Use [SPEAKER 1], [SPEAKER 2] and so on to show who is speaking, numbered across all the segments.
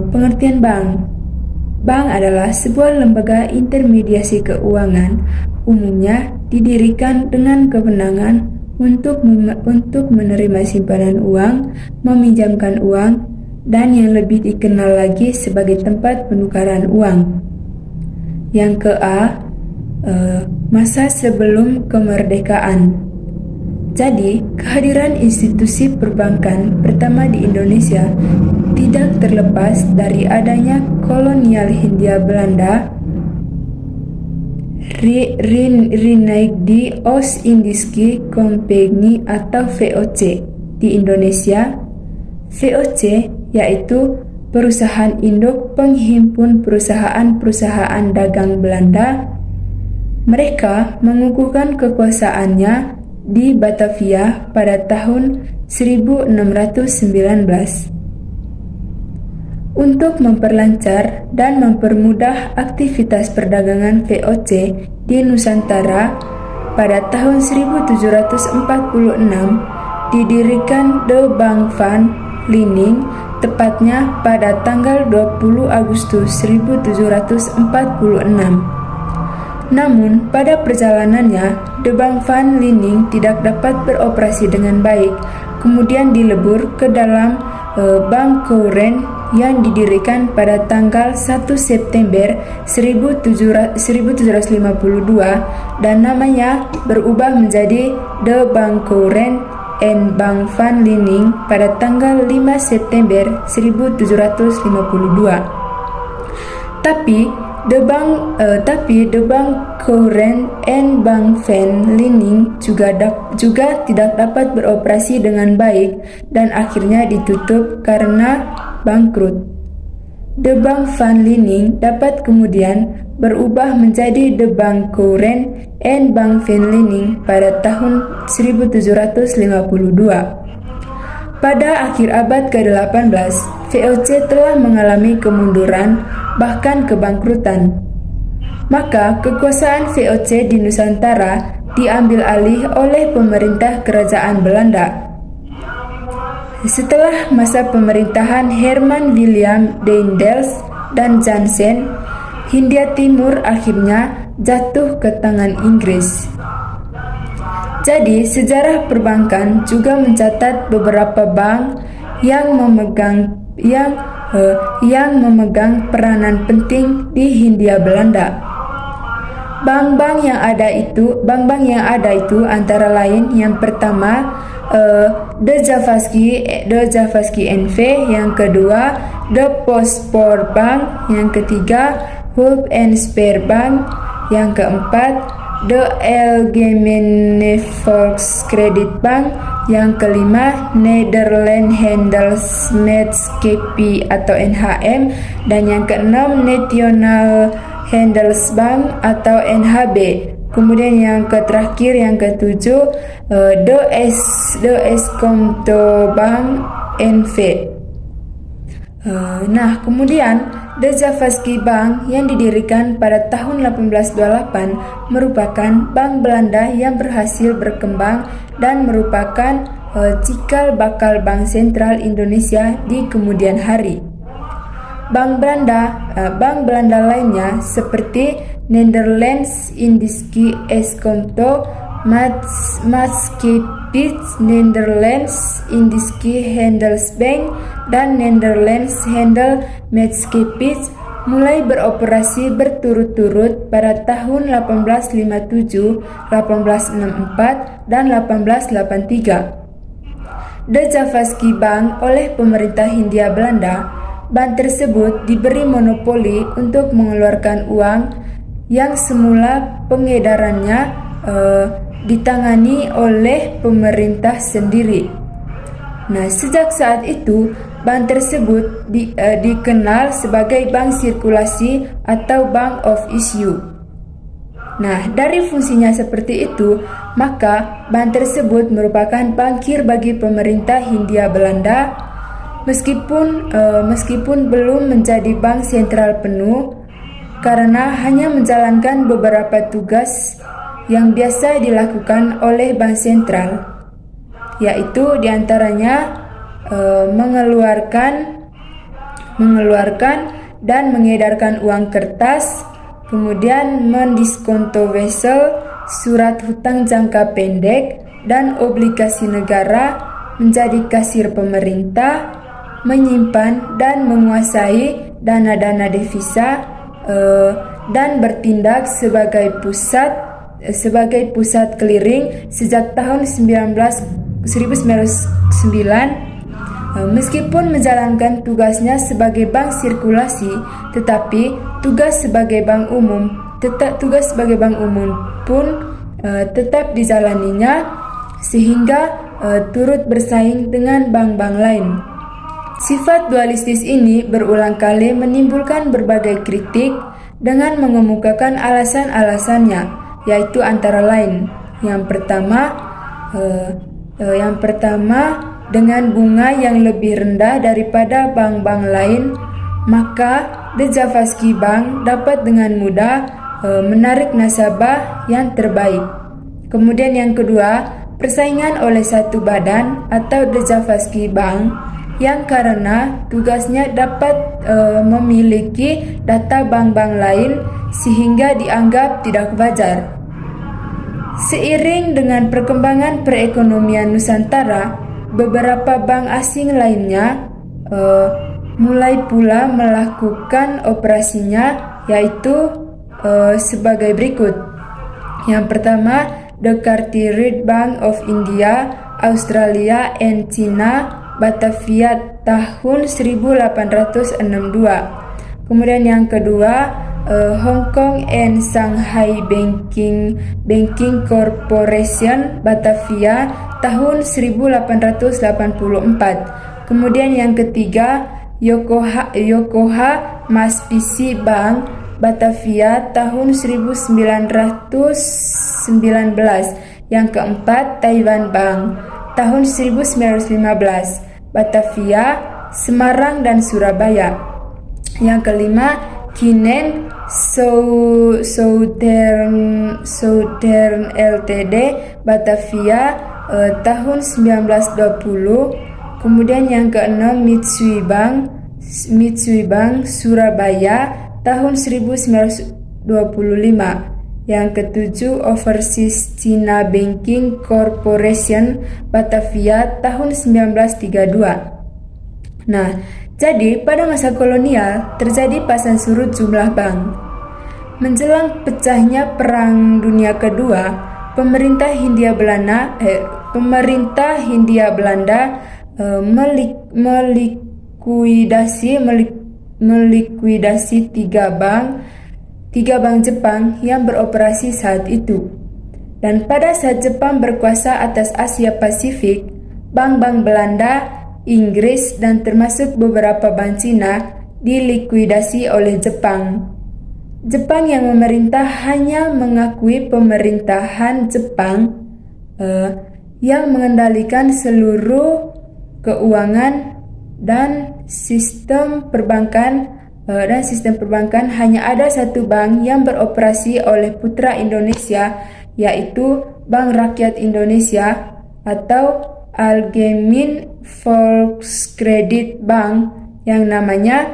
[SPEAKER 1] Pengertian bank. Bank adalah sebuah lembaga intermediasi keuangan, umumnya didirikan dengan kewenangan untuk menerima simpanan uang, meminjamkan uang, dan yang lebih dikenal lagi sebagai tempat penukaran uang. Yang ke-A, masa sebelum kemerdekaan. Jadi, kehadiran institusi perbankan pertama di Indonesia tidak terlepas dari adanya kolonial Hindia Belanda, Verenigde Oost-Indische Compagnie atau VOC di Indonesia. VOC yaitu perusahaan induk penghimpun perusahaan-perusahaan dagang Belanda. Mereka mengukuhkan kekuasaannya di Batavia pada tahun 1619. Untuk memperlancar dan mempermudah aktivitas perdagangan VOC di Nusantara, pada tahun 1746 didirikan De Bank van Liening, tepatnya pada tanggal 20 Agustus 1746. Namun, pada perjalanannya, De Bank van Liening tidak dapat beroperasi dengan baik, kemudian dilebur ke dalam Bank Courant yang didirikan pada tanggal 1 September 1752 dan namanya berubah menjadi De Bank Courant en Bank van Liening pada tanggal 5 September 1752. Tapi De Bank Courant en Bank van Liening juga tidak dapat beroperasi dengan baik dan akhirnya ditutup karena bangkrut. De Bank van Liening dapat kemudian berubah menjadi De Bank Courant en Bank van Liening pada tahun 1752. Pada akhir abad ke-18, VOC telah mengalami kemunduran, bahkan kebangkrutan. Maka kekuasaan VOC di Nusantara diambil alih oleh pemerintah Kerajaan Belanda. Setelah masa pemerintahan Herman William Daendels dan Jansen, Hindia Timur akhirnya jatuh ke tangan Inggris. Jadi, sejarah perbankan juga mencatat beberapa bank yang memegang peranan penting di Hindia Belanda. Bank-bank yang ada itu antara lain yang pertama De Zavadski NV, yang kedua De Postpoortbank, yang ketiga Hulp en Speer Bank, yang keempat De Algemene Volkskredietbank, yang kelima Nederland Handelsmaatschappij atau NHM, dan yang keenam National Handelsbank atau NHB. Kemudian yang terakhir, yang ketujuh De Escomto Bank NV. Kemudian De Zavadski Bank yang didirikan pada tahun 1828 merupakan bank Belanda yang berhasil berkembang dan merupakan cikal bakal bank sentral Indonesia di kemudian hari. Bank Belanda lainnya seperti Nederlands Indische Escomto Maatschappij, Nederlands Indische Handelsbank, dan Nederlands Handelsmaatschappij mulai beroperasi berturut-turut pada tahun 1857, 1864, dan 1883. De Zavadski Bank oleh pemerintah Hindia Belanda. Bank tersebut diberi monopoli untuk mengeluarkan uang yang semula pengedarannya ditangani oleh pemerintah sendiri. Sejak saat itu, bank tersebut dikenal sebagai bank sirkulasi atau bank of issue. Dari fungsinya seperti itu, maka bank tersebut merupakan bankir bagi pemerintah Hindia Belanda. Meskipun belum menjadi bank sentral penuh, karena hanya menjalankan beberapa tugas yang biasa dilakukan oleh bank sentral, mengeluarkan dan mengedarkan uang kertas, kemudian mendiskonto wesel, surat hutang jangka pendek, dan obligasi negara, menjadi kasir pemerintah, menyimpan dan menguasai dana-dana devisa, dan bertindak sebagai pusat clearing sejak tahun 1909. Meskipun menjalankan tugasnya sebagai bank sirkulasi, tetapi tugas sebagai bank umum pun tetap dijalaninya, sehingga turut bersaing dengan bank-bank lain. Sifat dualistis ini berulang kali menimbulkan berbagai kritik dengan mengemukakan alasan-alasannya, yaitu antara lain yang pertama dengan bunga yang lebih rendah daripada bank-bank lain, maka The Zavascki Bank dapat dengan mudah menarik nasabah yang terbaik. Kemudian yang kedua, persaingan oleh satu badan atau The Zavascki Bank yang karena tugasnya dapat memiliki data bank-bank lain sehingga dianggap tidak wajar. Seiring dengan perkembangan perekonomian Nusantara, beberapa bank asing lainnya mulai pula melakukan operasinya, yaitu sebagai berikut. Yang pertama, The Carteret Bank of India, Australia and China, Batavia tahun 1862. Kemudian yang kedua, Hong Kong and Shanghai Banking Corporation, Batavia tahun 1884. Kemudian yang ketiga, Yokohama Maspisi Bank, Batavia tahun 1919. Yang keempat, Taiwan Bank tahun 1915, Batavia, Semarang dan Surabaya. Yang kelima, Kinen Southern Ltd, Batavia tahun 1920. Kemudian yang keenam, Mitsui Bank Surabaya tahun 1925. Yang ketujuh, Overseas China Banking Corporation, Batavia tahun 1932. Nah, jadi pada masa kolonial terjadi pasang surut jumlah bank. Menjelang pecahnya Perang Dunia Kedua, pemerintah Hindia Belanda melikuidasi tiga bank Jepang yang beroperasi saat itu. Dan pada saat Jepang berkuasa atas Asia Pasifik, bank-bank Belanda, Inggris, dan termasuk beberapa bank Cina dilikuidasi oleh Jepang. Jepang yang memerintah hanya mengakui pemerintahan Jepang yang mengendalikan seluruh keuangan dan sistem perbankan hanya ada satu bank yang beroperasi oleh putra Indonesia, yaitu Bank Rakyat Indonesia atau Allgemeine Volkskredit Bank yang namanya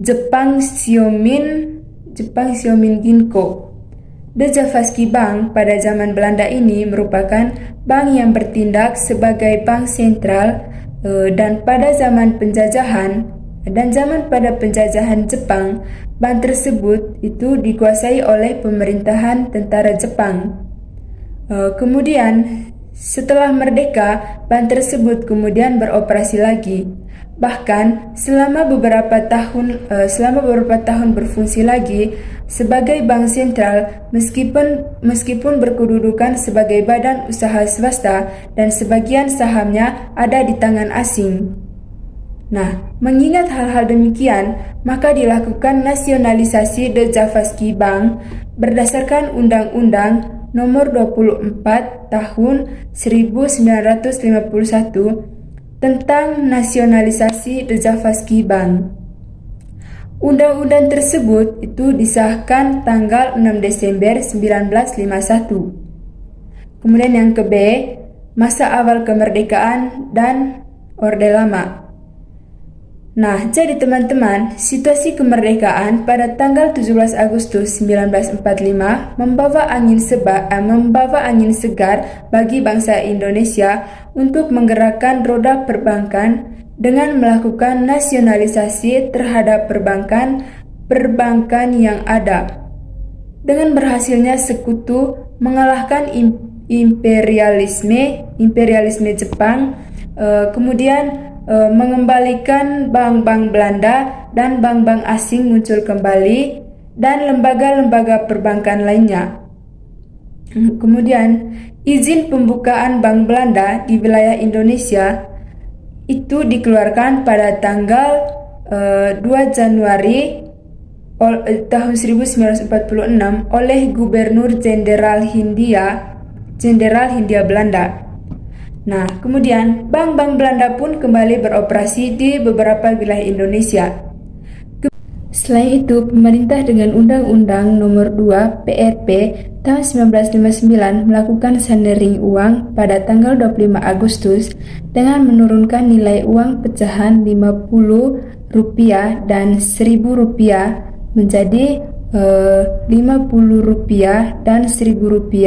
[SPEAKER 1] Jepang Siomin Ginko. The Zavascki Bank pada zaman Belanda ini merupakan bank yang bertindak sebagai bank sentral dan pada zaman penjajahan Jepang, bank tersebut itu dikuasai oleh pemerintahan tentara Jepang. Kemudian setelah merdeka, bank tersebut kemudian beroperasi lagi. Bahkan selama beberapa tahun berfungsi lagi sebagai bank sentral, meskipun berkedudukan sebagai badan usaha swasta dan sebagian sahamnya ada di tangan asing. Nah, mengingat hal-hal demikian, maka dilakukan nasionalisasi The Zavascki Bank berdasarkan Undang-Undang Nomor 24 Tahun 1951 tentang nasionalisasi The Zavascki Bank. Undang-undang tersebut itu disahkan tanggal 6 Desember 1951. Kemudian yang ke B, masa awal kemerdekaan dan Orde Lama. Nah, jadi teman-teman, situasi kemerdekaan pada tanggal 17 Agustus 1945 membawa angin segar bagi bangsa Indonesia untuk menggerakkan roda perbankan dengan melakukan nasionalisasi terhadap perbankan yang ada. Dengan berhasilnya sekutu mengalahkan imperialisme Jepang, kemudian mengembalikan bank-bank Belanda dan bank-bank asing muncul kembali, dan lembaga-lembaga perbankan lainnya. Kemudian izin pembukaan bank Belanda di wilayah Indonesia itu dikeluarkan pada tanggal 2 Januari tahun 1946 oleh Gubernur Jenderal Hindia Belanda. Nah, kemudian bank-bank Belanda pun kembali beroperasi di beberapa wilayah Indonesia. Selain itu, pemerintah dengan Undang-Undang Nomor 2 PRP tahun 1959 melakukan sandering uang pada tanggal 25 Agustus dengan menurunkan nilai uang pecahan Rp50 dan Rp1.000 menjadi Rp50 dan Rp1.000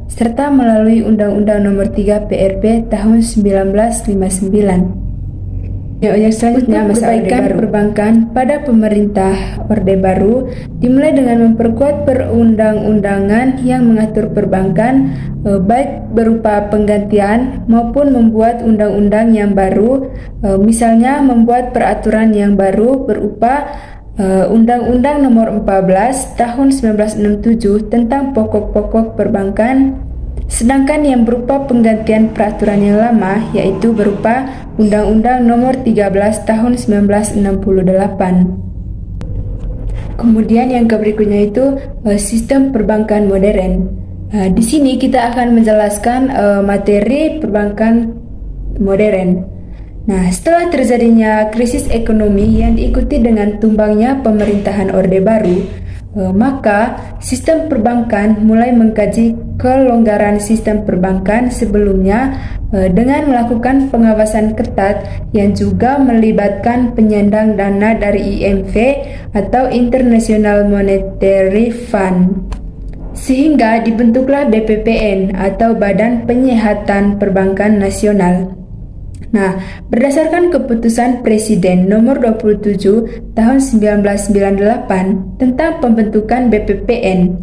[SPEAKER 1] serta melalui Undang-Undang Nomor 3 PRP tahun 1959. Yang selanjutnya, perbaikan perbankan pada pemerintah Orde Baru dimulai dengan memperkuat perundang-undangan yang mengatur perbankan, baik berupa penggantian maupun membuat undang-undang yang baru, misalnya membuat peraturan yang baru berupa Undang-Undang Nomor 14 Tahun 1967 tentang pokok-pokok perbankan, sedangkan yang berupa penggantian peraturan yang lama yaitu berupa Undang-Undang Nomor 13 Tahun 1968. Kemudian yang berikutnya itu sistem perbankan modern. Di sini kita akan menjelaskan materi perbankan modern. Nah, setelah terjadinya krisis ekonomi yang diikuti dengan tumbangnya pemerintahan Orde Baru, maka sistem perbankan mulai mengkaji kelonggaran sistem perbankan sebelumnya dengan melakukan pengawasan ketat yang juga melibatkan penyandang dana dari IMF atau International Monetary Fund. Sehingga dibentuklah BPPN atau Badan Penyihatan Perbankan Nasional. Nah, berdasarkan keputusan Presiden nomor 27 tahun 1998 tentang pembentukan BPPN,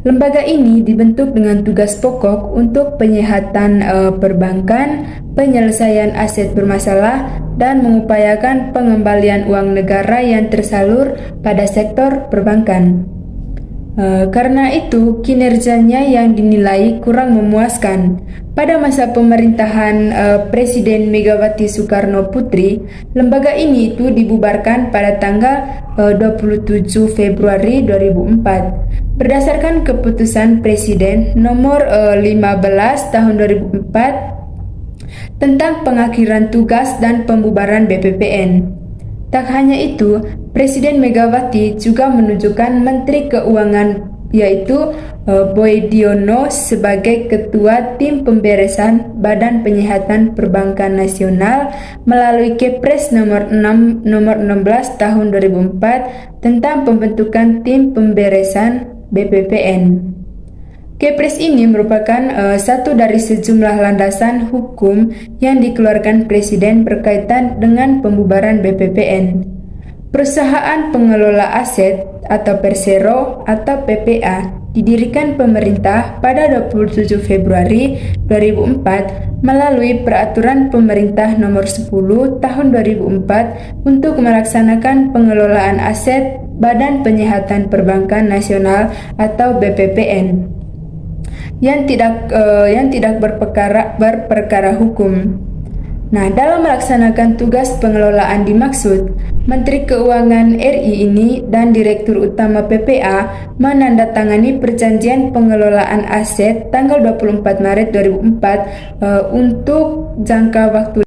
[SPEAKER 1] lembaga ini dibentuk dengan tugas pokok untuk penyihatan perbankan, penyelesaian aset bermasalah, dan mengupayakan pengembalian uang negara yang tersalur pada sektor perbankan. Karena itu, kinerjanya yang dinilai kurang memuaskan. Pada masa pemerintahan Presiden Megawati Soekarno Putri, lembaga ini itu dibubarkan pada tanggal 27 Februari 2004. Berdasarkan keputusan Presiden nomor 15 tahun 2004 tentang pengakhiran tugas dan pembubaran BPPN. Tak hanya itu, Presiden Megawati juga menunjukkan Menteri Keuangan yaitu Boediono sebagai Ketua Tim Pemberesan Badan Penyihatan Perbankan Nasional melalui Kepres nomor 16 tahun 2004 tentang pembentukan Tim Pemberesan BPPN. Kepres ini merupakan satu dari sejumlah landasan hukum yang dikeluarkan Presiden berkaitan dengan pembubaran BPPN. Perusahaan Pengelola Aset atau Persero atau PPA didirikan pemerintah pada 27 Februari 2004 melalui Peraturan Pemerintah Nomor 10 Tahun 2004 untuk melaksanakan pengelolaan aset Badan Penyihatan Perbankan Nasional atau BPPN. Yang tidak berperkara hukum. Nah, dalam melaksanakan tugas pengelolaan dimaksud, Menteri Keuangan RI ini dan Direktur Utama PPA menandatangani perjanjian pengelolaan aset tanggal 24 Maret 2004 untuk jangka waktu